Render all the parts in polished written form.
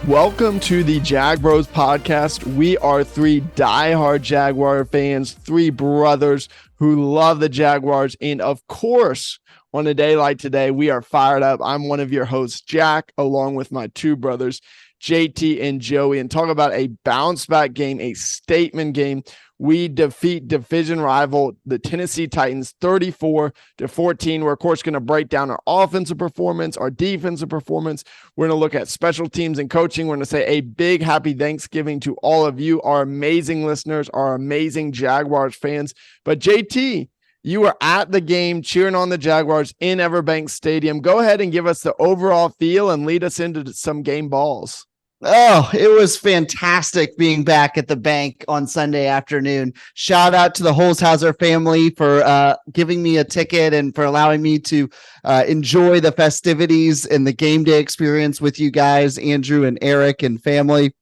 Welcome to the Jag Bros podcast. We are three diehard Jaguar fans, three brothers who love the Jaguars. And of course, on a day like today, we are fired up. I'm one of your hosts, Jack, along with my two brothers, JT and Joey, and talk about a bounce back game, a statement game. We defeat division rival, the Tennessee Titans, 34-14. We're, of course, going to break down our offensive performance, our defensive performance. We're going to look at special teams and coaching. We're going to say a big happy Thanksgiving to all of you, our amazing listeners, our amazing Jaguars fans. But JT, you were at the game cheering on the Jaguars in Everbank Stadium. Go ahead and give us the overall feel and lead us into some game balls. Oh, it was fantastic being back at the bank on Sunday afternoon. Shout out to the Holzhauser family for giving me a ticket and for allowing me to enjoy the festivities and the game day experience with you guys, Andrew and Eric and family.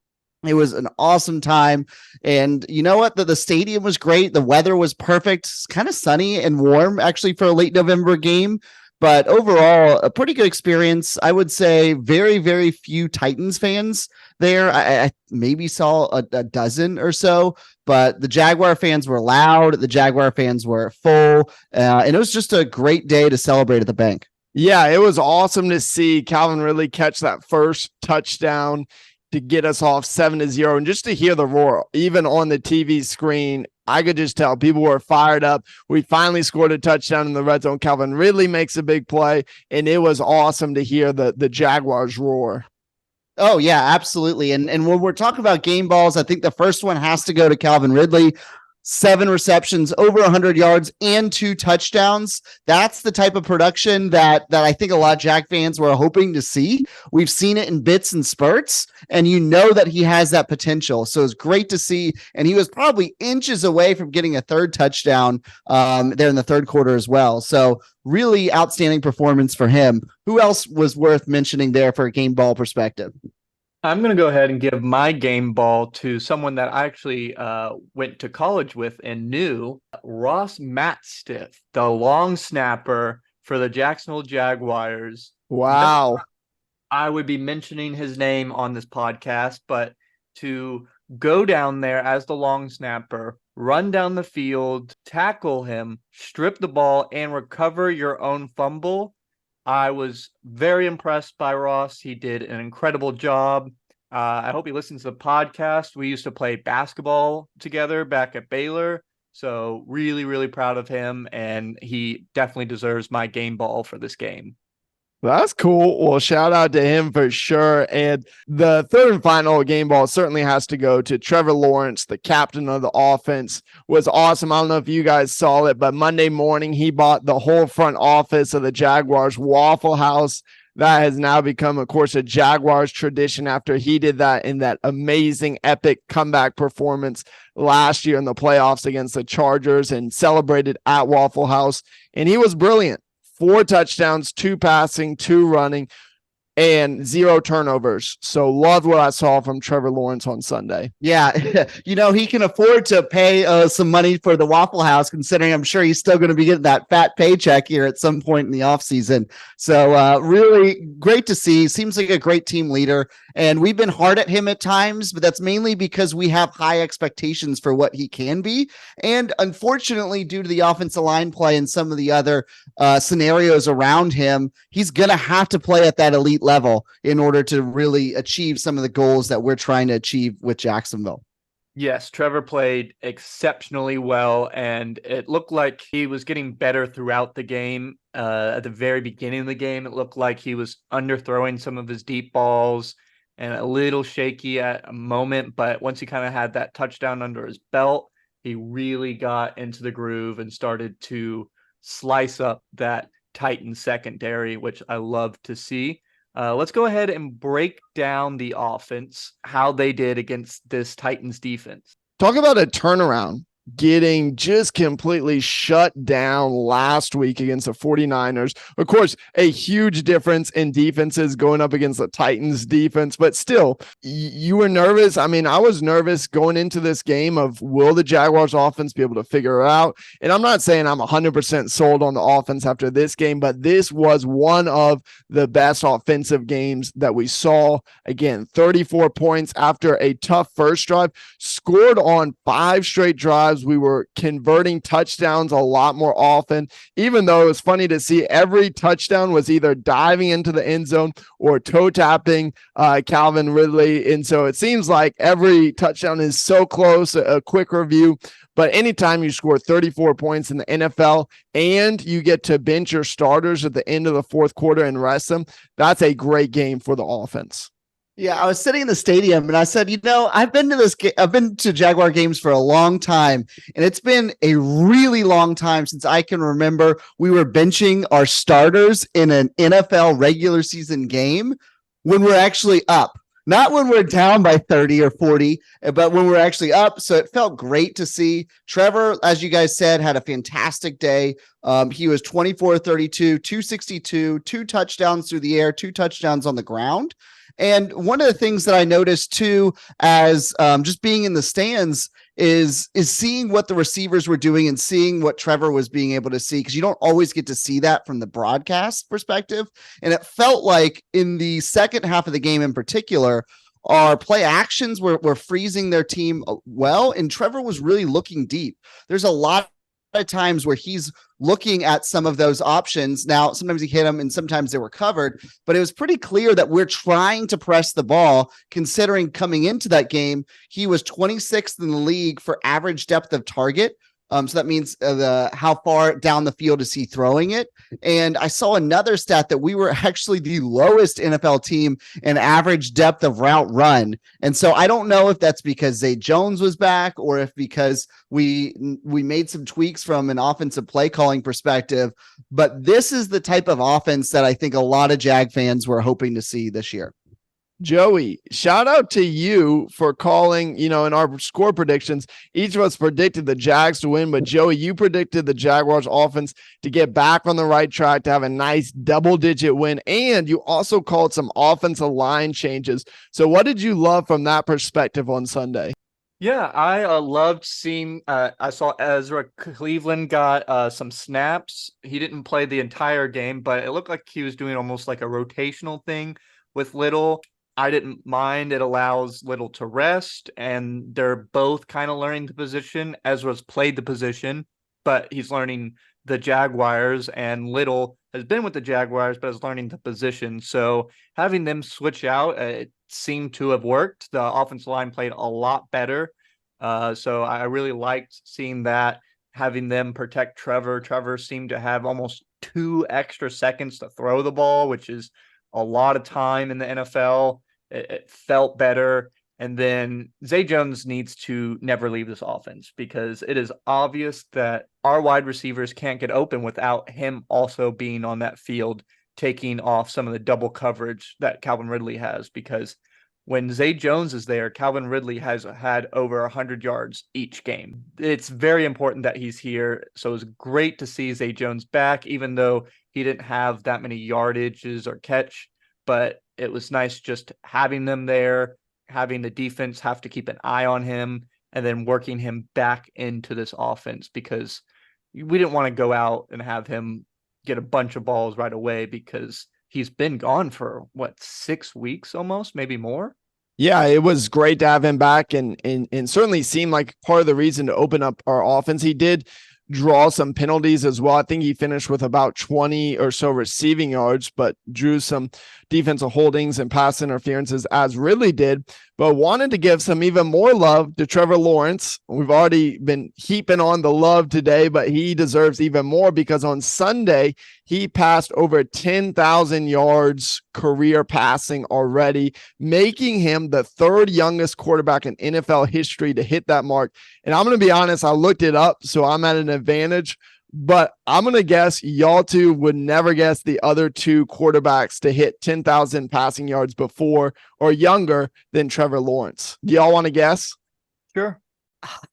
It was an awesome time. And you know what? The stadium was great. The weather was perfect. It's kind of sunny and warm, actually, for a late November game. But overall, a pretty good experience. I would say very, very few Titans fans there. I maybe saw a dozen or so, but the Jaguar fans were loud. The Jaguar fans were full. And it was just a great day to celebrate at the bank. Yeah, it was awesome to see Calvin Ridley catch that first touchdown to get us off 7-0, and just to hear the roar, even on the TV screen, I could just tell people were fired up. We finally scored a touchdown in the red zone. Calvin Ridley makes a big play, and it was awesome to hear the Jaguars roar. Oh, yeah, absolutely. And when we're talking about game balls, I think the first one has to go to Calvin Ridley. 7 receptions, over 100 yards, and 2 touchdowns. That's the type of production that I think a lot of Jag fans were hoping to see. We've seen it in bits and spurts, and you know that he has that potential. So it's great to see. And he was probably inches away from getting a third touchdown there in the third quarter as well. So really outstanding performance for him. Who else was worth mentioning there for a game ball perspective? I'm going to go ahead and give my game ball to someone that I actually went to college with and knew, Ross Matstiff, the long snapper for the Jacksonville Jaguars. Wow. I would be mentioning his name on this podcast, but to go down there as the long snapper, run down the field, tackle him, strip the ball, and recover your own fumble, I was very impressed by Ross. He did an incredible job. I hope he listens to the podcast. We used to play basketball together back at Baylor. So really, really proud of him. And he definitely deserves my game ball for this game. That's cool. Well, shout out to him for sure. And the third and final game ball certainly has to go to Trevor Lawrence, the captain of the offense. Was awesome. I don't know if you guys saw it, but Monday morning he bought the whole front office of the Jaguars Waffle House. That has now become, of course, a Jaguars tradition after he did that in that amazing, epic comeback performance last year in the playoffs against the Chargers and celebrated at Waffle House. And he was brilliant. 4 touchdowns, 2 passing, 2 running, and 0 turnovers. So loved what I saw from Trevor Lawrence on Sunday. Yeah, he can afford to pay some money for the Waffle House, considering I'm sure he's still going to be getting that fat paycheck here at some point in the offseason. So really great to see. Seems like a great team leader. And we've been hard at him at times, but that's mainly because we have high expectations for what he can be. And unfortunately, due to the offensive line play and some of the other scenarios around him, he's going to have to play at that elite level in order to really achieve some of the goals that we're trying to achieve with Jacksonville. Yes, Trevor played exceptionally well, and it looked like he was getting better throughout the game. At the very beginning of the game, it looked like he was underthrowing some of his deep balls and a little shaky at a moment, but once he kind of had that touchdown under his belt, he really got into the groove and started to slice up that Titan secondary, which I love to see. Let's go ahead and break down the offense, how they did against this Titans defense. Talk about a turnaround getting just completely shut down last week against the 49ers. Of course, a huge difference in defenses going up against the Titans defense, but still, you were nervous. I mean, I was nervous going into this game of will the Jaguars offense be able to figure it out? And I'm not saying I'm 100% sold on the offense after this game, but this was one of the best offensive games that we saw. Again, 34 points after a tough first drive, scored on 5 straight drives. We were converting touchdowns a lot more often, even though it was funny to see every touchdown was either diving into the end zone or toe tapping Calvin Ridley. And so it seems like every touchdown is so close. A quick review. But anytime you score 34 points in the NFL and you get to bench your starters at the end of the fourth quarter and rest them, that's a great game for the offense. Yeah, I was sitting in the stadium and I said, I've been to Jaguar games for a long time, and it's been a really long time since I can remember we were benching our starters in an NFL regular season game when we're actually up. Not when we're down by 30 or 40, but when we're actually up. So it felt great to see. Trevor, as you guys said, had a fantastic day. He was 24-32, 262, 2 touchdowns through the air, 2 touchdowns on the ground. And one of the things that I noticed too, as just being in the stands, is seeing what the receivers were doing and seeing what Trevor was being able to see, because you don't always get to see that from the broadcast perspective. And it felt like in the second half of the game in particular, our play actions were freezing their team well, and Trevor was really looking deep. There's a lot of times where he's looking at some of those options. Now, sometimes he hit them and sometimes they were covered, but it was pretty clear that we're trying to press the ball, considering coming into that game, he was 26th in the league for average depth of target. So that means how far down the field is he throwing it. And I saw another stat that we were actually the lowest NFL team in average depth of route run. And so I don't know if that's because Zay Jones was back or if because we made some tweaks from an offensive play calling perspective. But this is the type of offense that I think a lot of Jag fans were hoping to see this year. Joey, shout out to you for calling, in our score predictions. Each of us predicted the Jags to win, but Joey, you predicted the Jaguars offense to get back on the right track, to have a nice double-digit win, and you also called some offensive line changes. So what did you love from that perspective on Sunday? Yeah, I loved seeing, I saw Ezra Cleveland got some snaps. He didn't play the entire game, but it looked like he was doing almost like a rotational thing with Little. I didn't mind. It allows Little to rest, and they're both kind of learning the position. Ezra's played the position, but he's learning the Jaguars, and Little has been with the Jaguars, but is learning the position. So having them switch out, it seemed to have worked. The offensive line played a lot better. So I really liked seeing that, having them protect Trevor. Trevor seemed to have almost 2 extra seconds to throw the ball, which is a lot of time in the NFL. It felt better. And then Zay Jones needs to never leave this offense, because it is obvious that our wide receivers can't get open without him also being on that field, taking off some of the double coverage that Calvin Ridley has. Because when Zay Jones is there, Calvin Ridley has had over 100 yards each game. It's very important that he's here. So it was great to see Zay Jones back, even though he didn't have that many yardages or catch, but it was nice just having them there, having the defense have to keep an eye on him, and then working him back into this offense, because we didn't want to go out and have him get a bunch of balls right away, because he's been gone for 6 weeks almost, maybe more. Yeah, it was great to have him back, and certainly seemed like part of the reason to open up our offense. He did draw some penalties as well. I think he finished with about 20 or so receiving yards, but drew some defensive holdings and pass interferences, as Ridley did, but wanted to give some even more love to Trevor Lawrence. We've already been heaping on the love today, but he deserves even more, because on Sunday, he passed over 10,000 yards career passing already, making him the 3rd youngest quarterback in NFL history to hit that mark. And I'm going to be honest, I looked it up, so I'm at an advantage, but I'm going to guess y'all two would never guess the other 2 quarterbacks to hit 10,000 passing yards before or younger than Trevor Lawrence. Do y'all want to guess? Sure.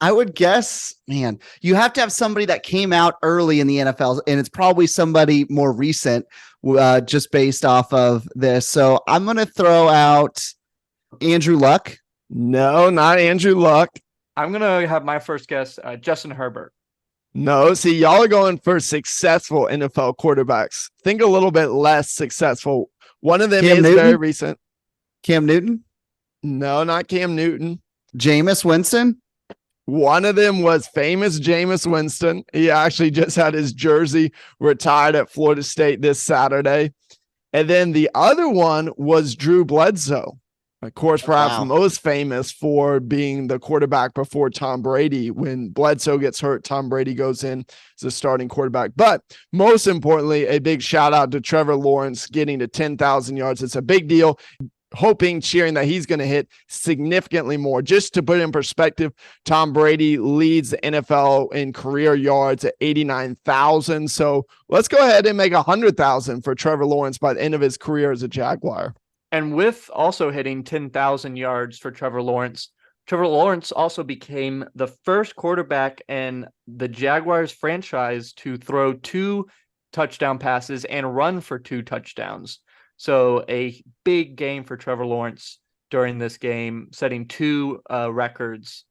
I would guess, man, you have to have somebody that came out early in the NFL, and it's probably somebody more recent, just based off of this. So I'm going to throw out Andrew Luck. No, not Andrew Luck. I'm going to have my first guess, Justin Herbert. No, see, y'all are going for successful NFL quarterbacks. Think a little bit less successful. One of them Cam is Newton? very recent. Cam Newton, No, not Cam Newton. Jameis Winston. One of them was famous Jameis Winston. He actually just had his jersey retired at Florida State this Saturday. And then the other one was Drew Bledsoe. Of course, perhaps most famous for being the quarterback before Tom Brady. When Bledsoe gets hurt, Tom Brady goes in as a starting quarterback. But most importantly, a big shout out to Trevor Lawrence getting to 10,000 yards. It's a big deal. Hoping, cheering that he's going to hit significantly more. Just to put it in perspective, Tom Brady leads the NFL in career yards at 89,000. So let's go ahead and make 100,000 for Trevor Lawrence by the end of his career as a Jaguar. And with also hitting 10,000 yards for Trevor Lawrence also became the first quarterback in the Jaguars franchise to throw 2 touchdown passes and run for 2 touchdowns. So a big game for Trevor Lawrence during this game, setting 2 records.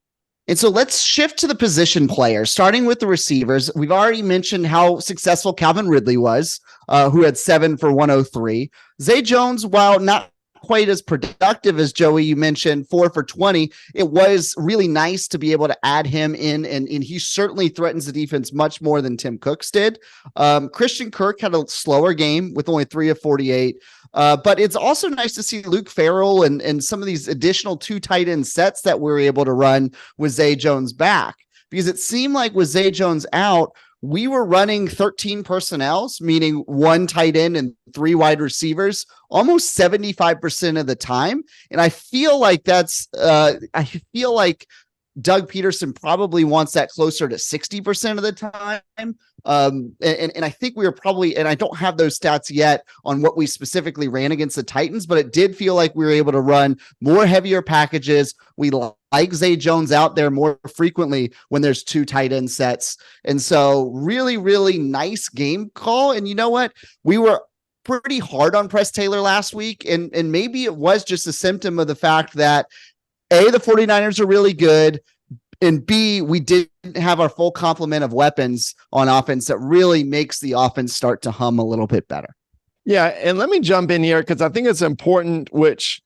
And so let's shift to the position players, starting with the receivers. We've already mentioned how successful Calvin Ridley was, who had 7 for 103. Zay Jones, while not quite as productive as Joey, you mentioned 4 for 20. It was really nice to be able to add him in, and he certainly threatens the defense much more than Tim Cooks did. Christian Kirk had a slower game with only 3 of 48. But it's also nice to see Luke Farrell and some of these additional 2 tight end sets that we're able to run with Zay Jones back, because it seemed like with Zay Jones out, we were running 13 personnels, meaning 1 tight end and 3 wide receivers, almost 75% of the time. And I feel like Doug Peterson probably wants that closer to 60% of the time. And I think we were probably, and I don't have those stats yet on what we specifically ran against the Titans, but it did feel like we were able to run more heavier packages. We like Zay Jones out there more frequently when there's 2 tight end sets. And so really, really nice game call. And you know what? We were pretty hard on Press Taylor last week. And maybe it was just a symptom of the fact that A, the 49ers are really good, and B, we didn't have our full complement of weapons on offense that really makes the offense start to hum a little bit better. Yeah, and let me jump in here because I think it's important, which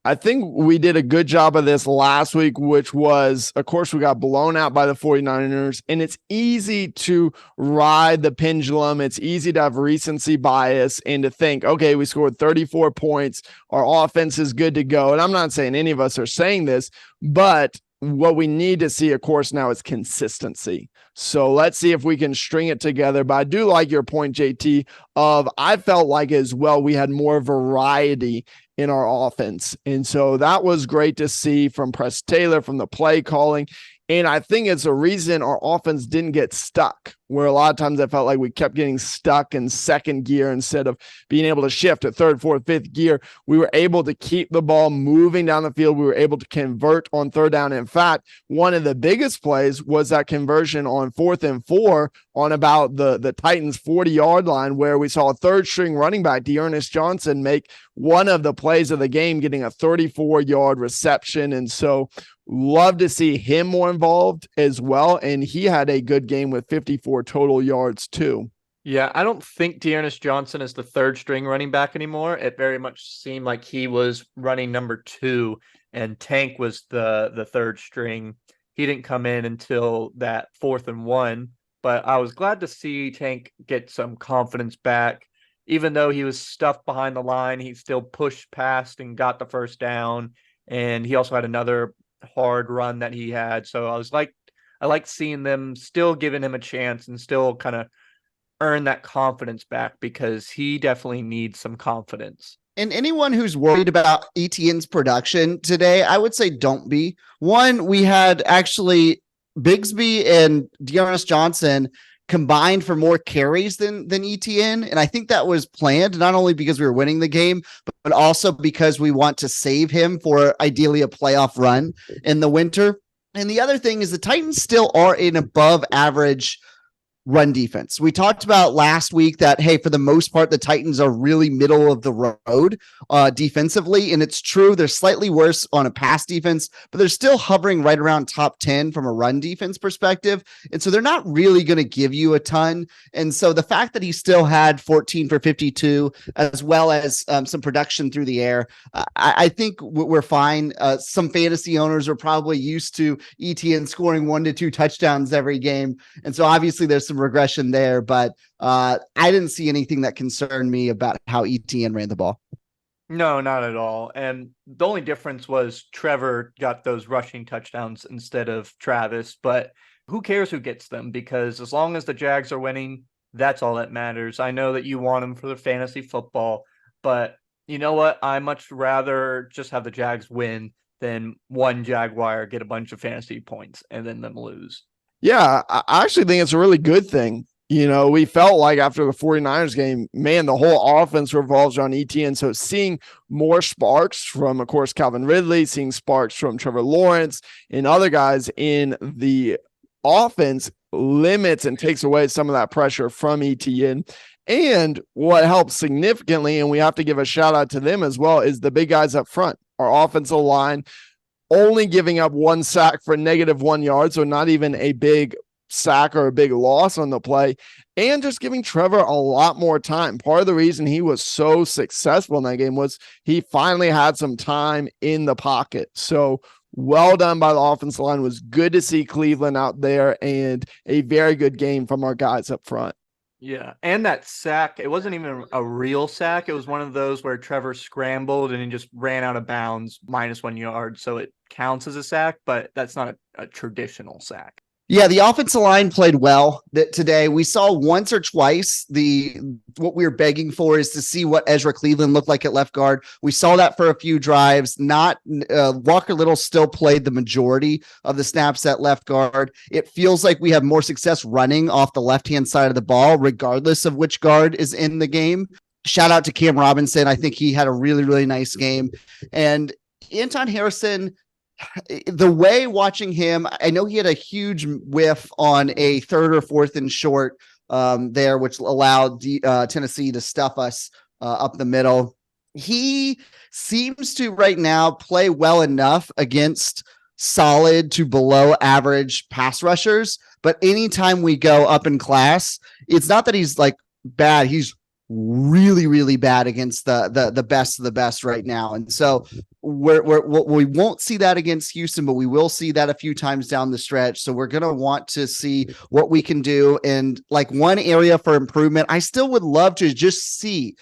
I think we did a good job of this last week, which was, of course, we got blown out by the 49ers, and it's easy to ride the pendulum. It's easy to have recency bias and to think, okay, we scored 34 points. Our offense is good to go. And I'm not saying any of us are saying this, but what we need to see, of course, now is consistency. So let's see if we can string it together. But I do like your point, JT, of I felt like as well we had more variety in our offense. And so that was great to see from Press Taylor, from the play calling. And I think it's a reason our offense didn't get stuck, where a lot of times I felt like we kept getting stuck in second gear instead of being able to shift to third, fourth, fifth gear. We were able to keep the ball moving down the field. We were able to convert on third down. In fact, one of the biggest plays was that conversion on 4th and 4 on about the Titans 40-yard line, where we saw a third-string running back, Dearness Johnson, make one of the plays of the game, getting a 34-yard reception. And so love to see him more involved as well. And he had a good game with 54 total yards too. Yeah, I don't think Dearness Johnson is the 3rd-string running back anymore. It very much seemed like he was running number 2 and Tank was the 3rd string. He didn't come in until that 4th and 1, but I was glad to see Tank get some confidence back. Even though he was stuffed behind the line, he still pushed past and got the first down. And he also had another hard run that he had. So I liked seeing them still giving him a chance and still kind of earn that confidence back, because he definitely needs some confidence. And anyone who's worried about Etienne's production today, I would say don't be. One, we had actually Bigsby and Dearness Johnson combined for more carries than Etienne. And I think that was planned, not only because we were winning the game, but also because we want to save him for ideally a playoff run in the winter. And the other thing is the Titans still are an above average run defense. We talked about last week that, hey, for the most part, the Titans are really middle of the road defensively. And it's true. They're slightly worse on a pass defense, but they're still hovering right around top 10 from a run defense perspective. And so they're not really going to give you a ton. And so the fact that he still had 14 for 52, as well as some production through the air, I think we're fine. Some fantasy owners are probably used to ETN scoring 1 to 2 touchdowns every game. And so obviously there's some regression there, but I didn't see anything that concerned me about how ETN ran the ball. No, not at all. And the only difference was Trevor got those rushing touchdowns instead of Travis, but who cares who gets them? Because as long as the Jags are winning, that's all that matters. I know that you want them for the fantasy football, but you know what? I much rather just have the Jags win than one Jaguar get a bunch of fantasy points and then them lose. Yeah, I actually think it's a really good thing. You know, we felt like after the 49ers game, man, the whole offense revolves around ETN. So seeing more sparks from, of course, Calvin Ridley, seeing sparks from Trevor Lawrence and other guys in the offense limits and takes away some of that pressure from ETN. And what helps significantly, and we have to give a shout out to them as well, is the big guys up front. Our offensive line only giving up 1 sack for -1 yard, so not even a big sack or a big loss on the play, and just giving Trevor a lot more time. Part of the reason he was so successful in that game was he finally had some time in the pocket. So well done by the offensive line. It was good to see Cleveland out there, and a very good game from our guys up front. Yeah, and that sack, it wasn't even a real sack. It was one of those where Trevor scrambled and he just ran out of bounds -1 yard. So it counts as a sack, but that's not a traditional sack. Yeah, the offensive line played well today. We saw once or twice what we were begging for is to see what Ezra Cleveland looked like at left guard. We saw that for a few drives. Not Walker Little still played the majority of the snaps at left guard. It feels like we have more success running off the left-hand side of the ball, regardless of which guard is in the game. Shout out to Cam Robinson. I think he had a really, really nice game. And Anton Harrison, the way watching him, I know he had a huge whiff on a 3rd or 4th and short there, which allowed Tennessee to stuff us up the middle. He seems to right now play well enough against solid to below average pass rushers. But anytime we go up in class, it's not that he's like bad. He's really, really bad against the best of the best right now. And so we won't see that against Houston, but we will see that a few times down the stretch. So we're going to want to see what we can do. And like one area for improvement, I still would love to just see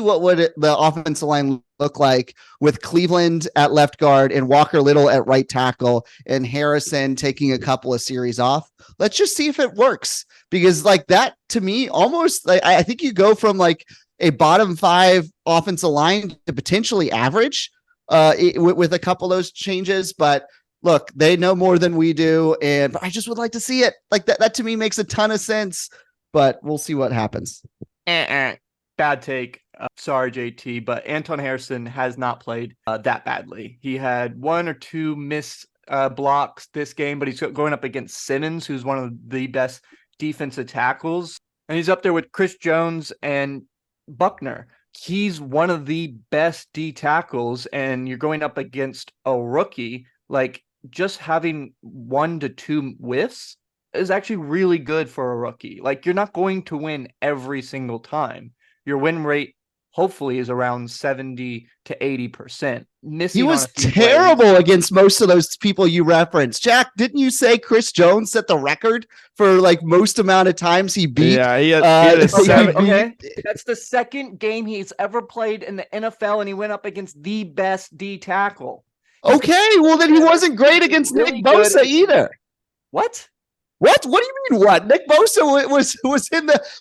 what would the offensive line look like with Cleveland at left guard and Walker Little at right tackle and Harrison taking a couple of series off. Let's just see if it works, because like that to me, almost like I think you go from like a bottom 5 offensive line to potentially average with a couple of those changes. But look, they know more than we do. And I just would like to see it like that. That to me makes a ton of sense, but we'll see what happens. Bad take. Sorry, JT, but Anton Harrison has not played that badly. He had 1 or 2 missed blocks this game, but he's going up against Simmons, who's one of the best defensive tackles. And he's up there with Chris Jones and Buckner. He's one of the best D tackles, and you're going up against a rookie. Like, just having 1 to 2 whiffs is actually really good for a rookie. Like, you're not going to win every single time. Your win rate hopefully is around 70 to 80%. He was terrible against most of those people you referenced. Jack, didn't you say Chris Jones set the record for like most amount of times he beat? Yeah, he had a 7. Okay, that's the second game he's ever played in the NFL, and he went up against the best D tackle. Okay, well then he wasn't great against Nick Bosa either. What? What do you mean? What? Nick Bosa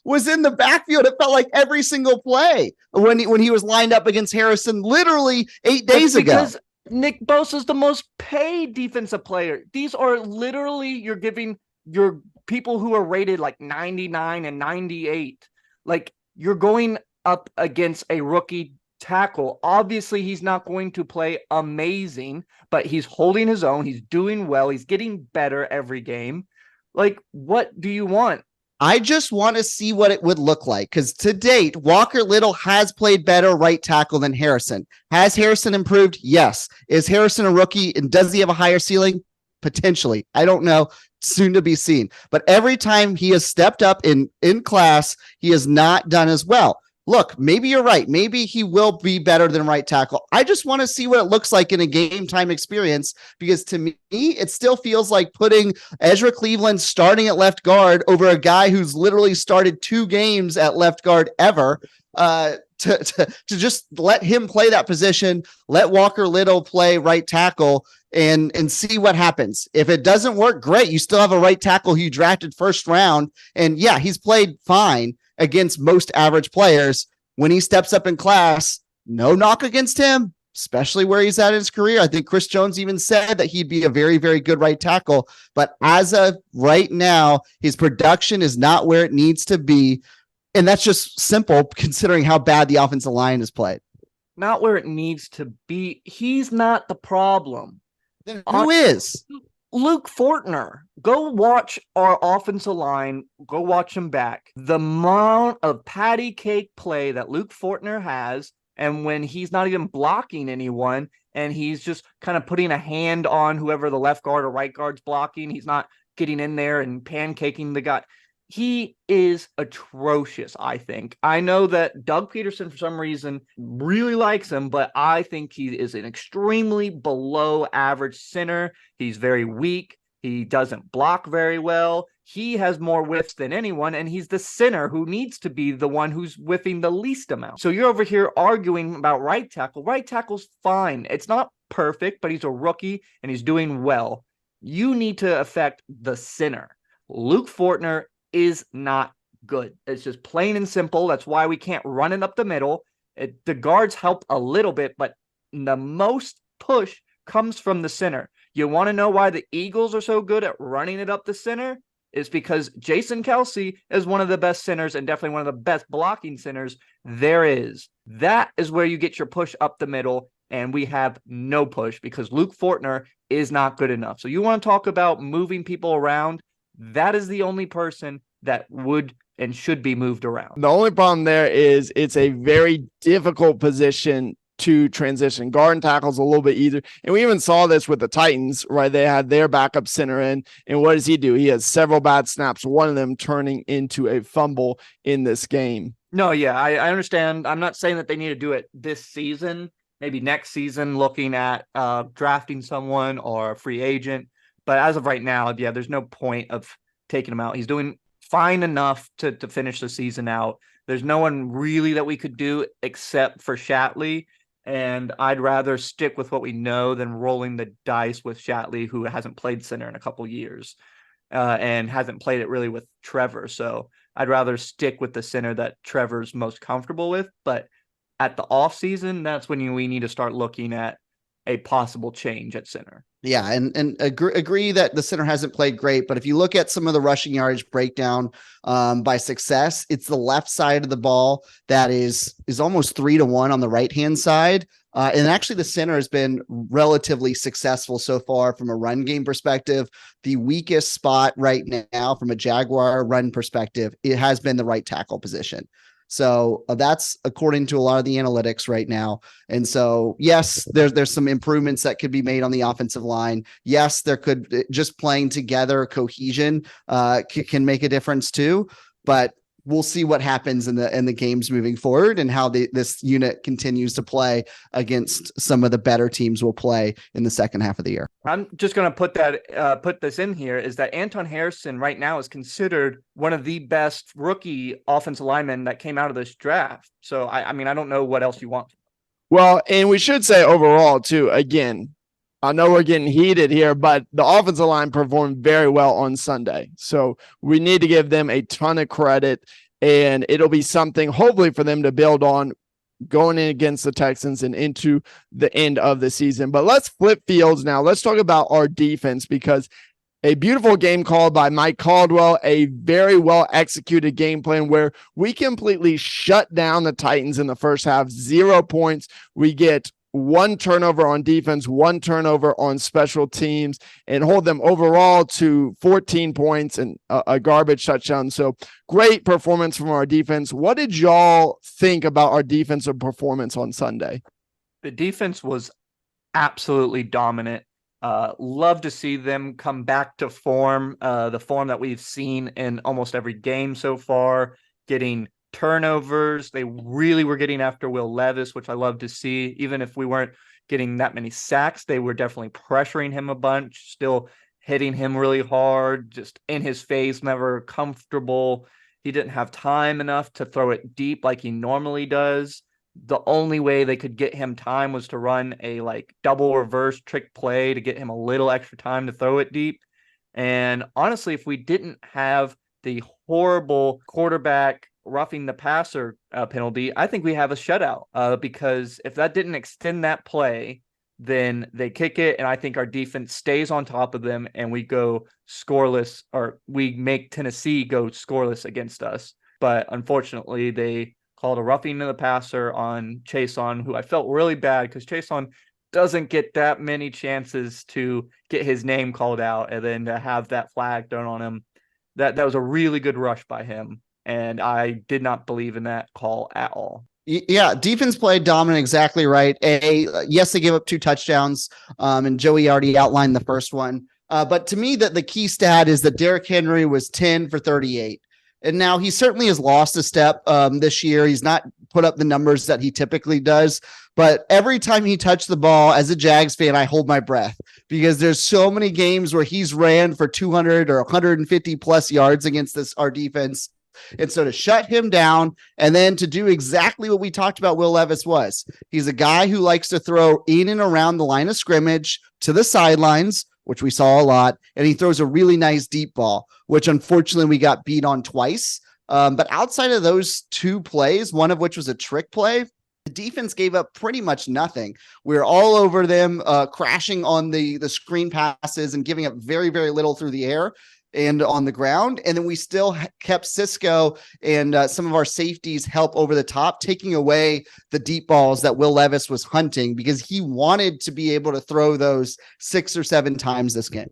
was in the backfield. It felt like every single play when he was lined up against Harrison, literally 8 days ago. Because Nick Bosa is the most paid defensive player. These are literally you're giving your people who are rated like 99 and 98. Like, you're going up against a rookie tackle. Obviously, he's not going to play amazing, but he's holding his own. He's doing well. He's getting better every game. Like, what do you want? I just want to see what it would look like, because to date, Walker Little has played better right tackle than Harrison. Has Harrison improved? Yes. Is Harrison a rookie, and does he have a higher ceiling? Potentially. I don't know. Soon to be seen. But every time he has stepped up in class, he has not done as well. Look, maybe you're right. Maybe he will be better than right tackle. I just want to see what it looks like in a game time experience, because to me, it still feels like putting Ezra Cleveland starting at left guard over a guy who's literally started 2 games at left guard ever. To just let him play that position, let Walker Little play right tackle, and see what happens. If it doesn't work, great. You still have a right tackle who you drafted first round. And yeah, he's played fine against most average players. When he steps up in class, no knock against him, especially where he's at in his career. I think Chris Jones even said that he'd be a very, very good right tackle. But as of right now, his production is not where it needs to be. And that's just simple considering how bad the offensive line has played. Not where it needs to be. He's not the problem. Then who is? Luke Fortner. Go watch our offensive line. Go watch him back. The amount of patty cake play that Luke Fortner has, and when he's not even blocking anyone, and he's just kind of putting a hand on whoever the left guard or right guard's blocking, he's not getting in there and pancaking the guy. He is atrocious, I think. I know that Doug Peterson, for some reason, really likes him, but I think he is an extremely below average center. He's very weak. He doesn't block very well. He has more whiffs than anyone, and he's the center who needs to be the one who's whiffing the least amount. So you're over here arguing about right tackle. Right tackle's fine. It's not perfect, but he's a rookie, and he's doing well. You need to affect the center. Luke Fortner is not good. It's just plain and simple. That's why we can't run it up the middle. The guards help a little bit, but the most push comes from the center. You want to know why the Eagles are so good at running it up the center? It's because Jason Kelce is one of the best centers and definitely one of the best blocking centers there is. That is where you get your push up the middle, and we have no push because Luke Fortner is not good enough. So you want to talk about moving people around? That is the only person that would and should be moved around. The only problem there is it's a very difficult position to transition. Guard and tackle is a little bit easier. And we even saw this with the Titans, right? They had their backup center in. And what does he do? He has several bad snaps, one of them turning into a fumble in this game. No, yeah, I understand. I'm not saying that they need to do it this season, maybe next season, looking at drafting someone or a free agent. But as of right now, yeah, there's no point of taking him out. He's doing fine enough to finish the season out. There's no one really that we could do except for Shatley. And I'd rather stick with what we know than rolling the dice with Shatley, who hasn't played center in a couple years and hasn't played it really with Trevor. So I'd rather stick with the center that Trevor's most comfortable with. But at the offseason, that's when we need to start looking at a possible change at center. Yeah, and agree that the center hasn't played great, but if you look at some of the rushing yardage breakdown by success, it's the left side of the ball that is almost 3-1 on the right-hand side. And actually the center has been relatively successful so far from a run game perspective. The weakest spot right now from a Jaguar run perspective, it has been the right tackle position. So that's according to a lot of the analytics right now. And so, yes, there's some improvements that could be made on the offensive line. Yes, there could just playing together, cohesion can make a difference too. But we'll see what happens in the games moving forward and how this unit continues to play against some of the better teams will play in the second half of the year. I'm just going to put this in here is that Anton Harrison right now is considered one of the best rookie offensive linemen that came out of this draft. So, I mean, I don't know what else you want. Well, and we should say overall too, again, I know we're getting heated here, but the offensive line performed very well on Sunday. So we need to give them a ton of credit, and it'll be something hopefully for them to build on going in against the Texans and into the end of the season. But let's flip fields now. Let's talk about our defense, because A beautiful game called by Mike Caldwell, a very well executed game plan where we completely shut down the Titans in the first half, 0 points. We get 1 turnover on defense, 1 turnover on special teams, and hold them overall to 14 points and a garbage touchdown. So great performance from our defense. What did y'all think about our defensive performance on Sunday? The defense was absolutely dominant. Love to see them come back to form, the form that we've seen in almost every game so far, getting turnovers. They really were getting after Will Levis, which I love to see. Even if we weren't getting that many sacks, they were definitely pressuring him a bunch, still hitting him really hard, just in his face, never comfortable. He didn't have time enough to throw it deep like he normally does. The only way they could get him time was to run a double reverse trick play to get him a little extra time to throw it deep. And honestly, if we didn't have the horrible quarterback roughing the passer penalty, I think we have a shutout, because if that didn't extend that play, then they kick it. And I think our defense stays on top of them and we go scoreless, or we make Tennessee go scoreless against us. But unfortunately, they called a roughing to the passer on Chason, who I felt really bad because Chason doesn't get that many chances to get his name called out, and then to have that flag thrown on him. That was a really good rush by him, and I did not believe in that call at all. Yeah, defense played dominant, exactly right. Yes, they gave up 2 touchdowns, and Joey already outlined the first one. But to me, the key stat is that Derrick Henry was 10 for 38. And now he certainly has lost a step this year. He's not put up the numbers that he typically does. But every time he touched the ball, as a Jags fan, I hold my breath because there's so many games where he's ran for 200 or 150 plus yards against our defense. And so to shut him down and then to do exactly what we talked about Will Levis was. He's a guy who likes to throw in and around the line of scrimmage to the sidelines, which we saw a lot, and he throws a really nice deep ball, which unfortunately we got beat on twice. But outside of those 2 plays, one of which was a trick play, the defense gave up pretty much nothing. We were all over them, crashing on the screen passes and giving up very, very little through the air and on the ground. And then we still kept Cisco and some of our safeties help over the top, taking away the deep balls that Will Levis was hunting because he wanted to be able to throw those 6 or 7 times this game.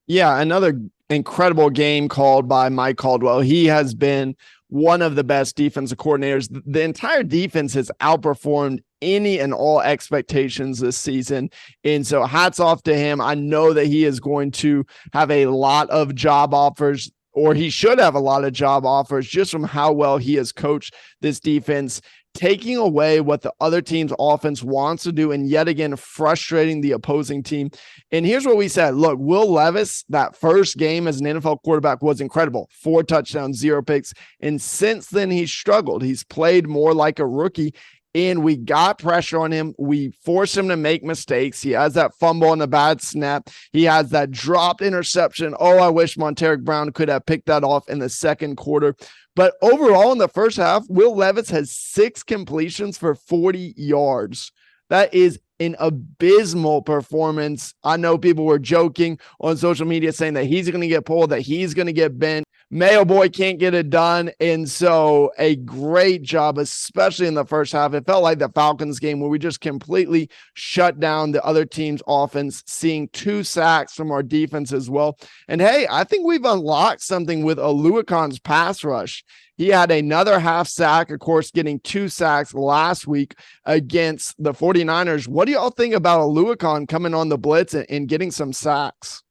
Yeah, another incredible game called by Mike Caldwell. He has been one of the best defensive coordinators. The entire defense has outperformed any and all expectations this season. And so hats off to him. I know that he is going to have a lot of job offers, or he should have a lot of job offers just from how well he has coached this defense, taking away what the other team's offense wants to do and yet again frustrating the opposing team. And here's what we said. Look, Will Levis, that first game as an NFL quarterback was incredible. 4 touchdowns, 0 picks. And since then, he's struggled. He's played more like a rookie. And we got pressure on him. We forced him to make mistakes. He has that fumble and a bad snap. He has that dropped interception. Oh, I wish Monteric Brown could have picked that off in the second quarter. But overall, in the first half, Will Levis has 6 completions for 40 yards. That is an abysmal performance. I know people were joking on social media saying that he's going to get pulled, that he's going to get bent. Mayo Boy can't get it done. And so a great job, especially in the first half. It felt like the Falcons game where we just completely shut down the other team's offense, seeing 2 sacks from our defense as well. And hey, I think we've unlocked something with Oluwakon's pass rush. He had another half sack, of course, getting 2 sacks last week against the 49ers. What do y'all think about Oluwakon coming on the blitz and getting some sacks?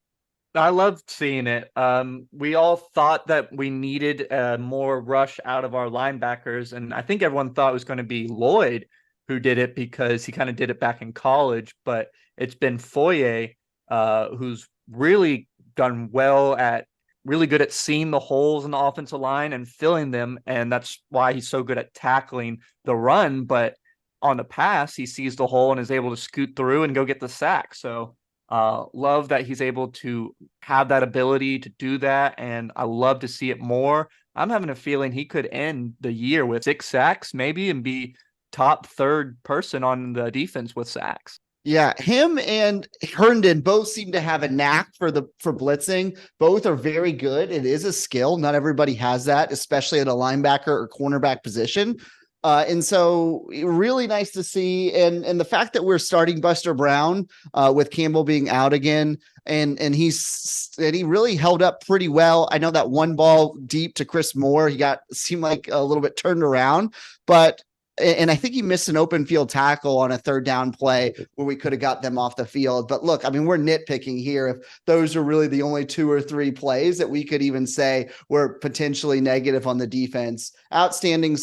I loved seeing it. We all thought that we needed more rush out of our linebackers, and I think everyone thought it was going to be Lloyd who did it because he kind of did it back in college, but it's been Foye who's really done well at really good at seeing the holes in the offensive line and filling them, and that's why he's so good at tackling the run, but on the pass, he sees the hole and is able to scoot through and go get the sack. So love that he's able to have that ability to do that, and I love to see it more. I'm having a feeling he could end the year with 6 sacks maybe and be top 3rd person on the defense with sacks. Yeah, him and Herndon both seem to have a knack for blitzing. Both are very good. It is a skill. Not everybody has that, especially at a linebacker or cornerback position. And so really nice to see. And the fact that we're starting Buster Brown with Campbell being out again, and he really held up pretty well. I know that one ball deep to Chris Moore, seemed like a little bit turned around, and I think he missed an open field tackle on a third down play where we could have got them off the field. But look, I mean, we're nitpicking here. If those are really the only 2 or 3 plays that we could even say were potentially negative on the defense, outstanding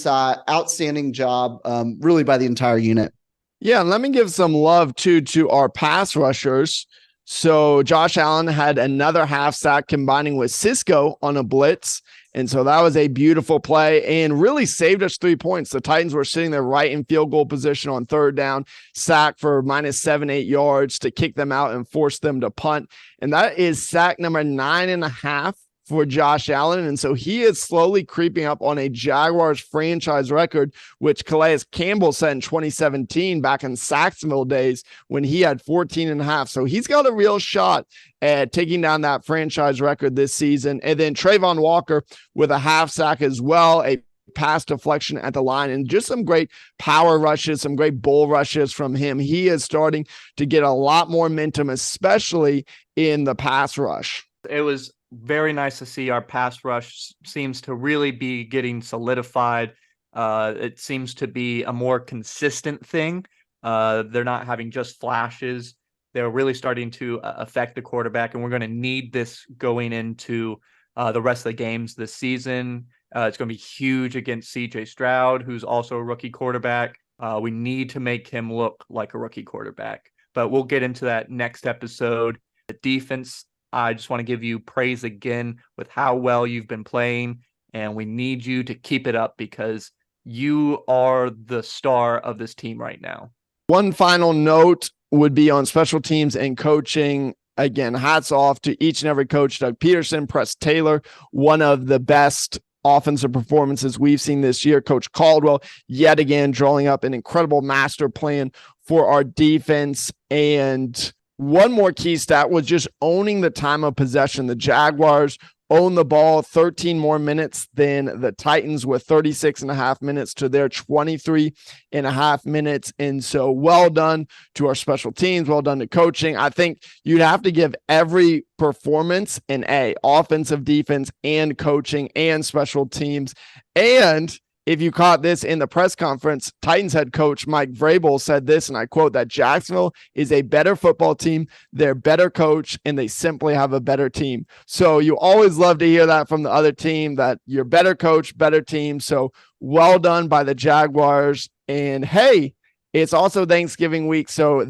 job, really by the entire unit. Yeah, and let me give some love too to our pass rushers. So Josh Allen had another half sack combining with Cisco on a blitz. And so that was a beautiful play and really saved us 3 points. The Titans were sitting there right in field goal position on third down, sack for -7-8 yards to kick them out and force them to punt. And that is sack number 9.5 for Josh Allen. And so he is slowly creeping up on a Jaguars franchise record, which Calais Campbell set in 2017 back in Jacksonville days when he had 14.5. So he's got a real shot at taking down that franchise record this season. And then Trayvon Walker with a half sack as well, a pass deflection at the line, and just some great power rushes, some great bull rushes from him. He is starting to get a lot more momentum, especially in the pass rush. It was very nice to see our pass rush seems to really be getting solidified. It seems to be a more consistent thing. They're not having just flashes. They're really starting to affect the quarterback, and we're going to need this going into the rest of the games this season. It's going to be huge against CJ Stroud, who's also a rookie quarterback. We need to make him look like a rookie quarterback, but we'll get into that next episode. The defense, I just want to give you praise again with how well you've been playing, and we need you to keep it up because you are the star of this team right now. One final note would be on special teams and coaching. Again, hats off to each and every coach. Doug Peterson, Press Taylor, one of the best offensive performances we've seen this year. Coach Caldwell, yet again, drawing up an incredible master plan for our defense. And one more key stat was just owning the time of possession. The Jaguars own the ball 13 more minutes than the Titans with 36.5 minutes to their 23.5 minutes. And so well done to our special teams. Well done to coaching. I think you'd have to give every performance an A, offensive, defense, and coaching and special teams. And if you caught this in the press conference, Titans head coach Mike Vrabel said this, and I quote, that Jacksonville is a better football team, they're better coach, and they simply have a better team. So you always love to hear that from the other team, that you're better coach, better team. So well done by the Jaguars. And hey, it's also Thanksgiving week. So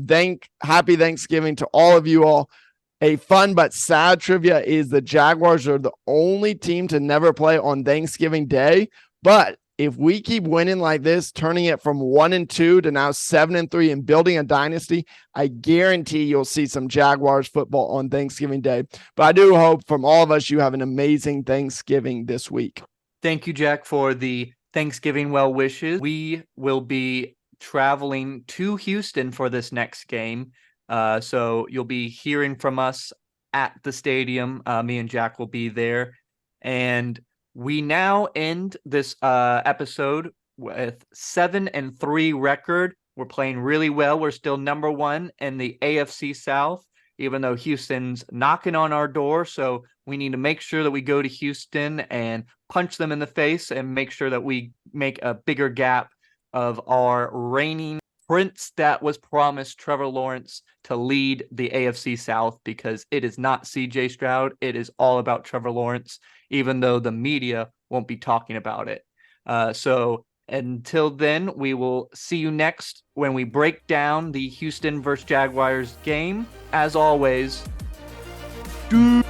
happy Thanksgiving to all of you all. A fun but sad trivia is the Jaguars are the only team to never play on Thanksgiving Day, but if we keep winning like this, turning it from 1-2 to now 7-3 and building a dynasty, I guarantee you'll see some Jaguars football on Thanksgiving Day. But I do hope from all of us, you have an amazing Thanksgiving this week. Thank you, Jack, for the Thanksgiving well wishes. We will be traveling to Houston for this next game. So you'll be hearing from us at the stadium. Me and Jack will be there. And we now end this episode with 7-3 record. We're playing really well. We're still number 1 in the AFC South, even though Houston's knocking on our door. So we need to make sure that we go to Houston and punch them in the face and make sure that we make a bigger gap of our reigning prince that was promised, Trevor Lawrence, to lead the AFC South, because it is not CJ Stroud. It is all about Trevor Lawrence, even though the media won't be talking about it. So until then, we will see you next when we break down the Houston versus Jaguars game. As always, Do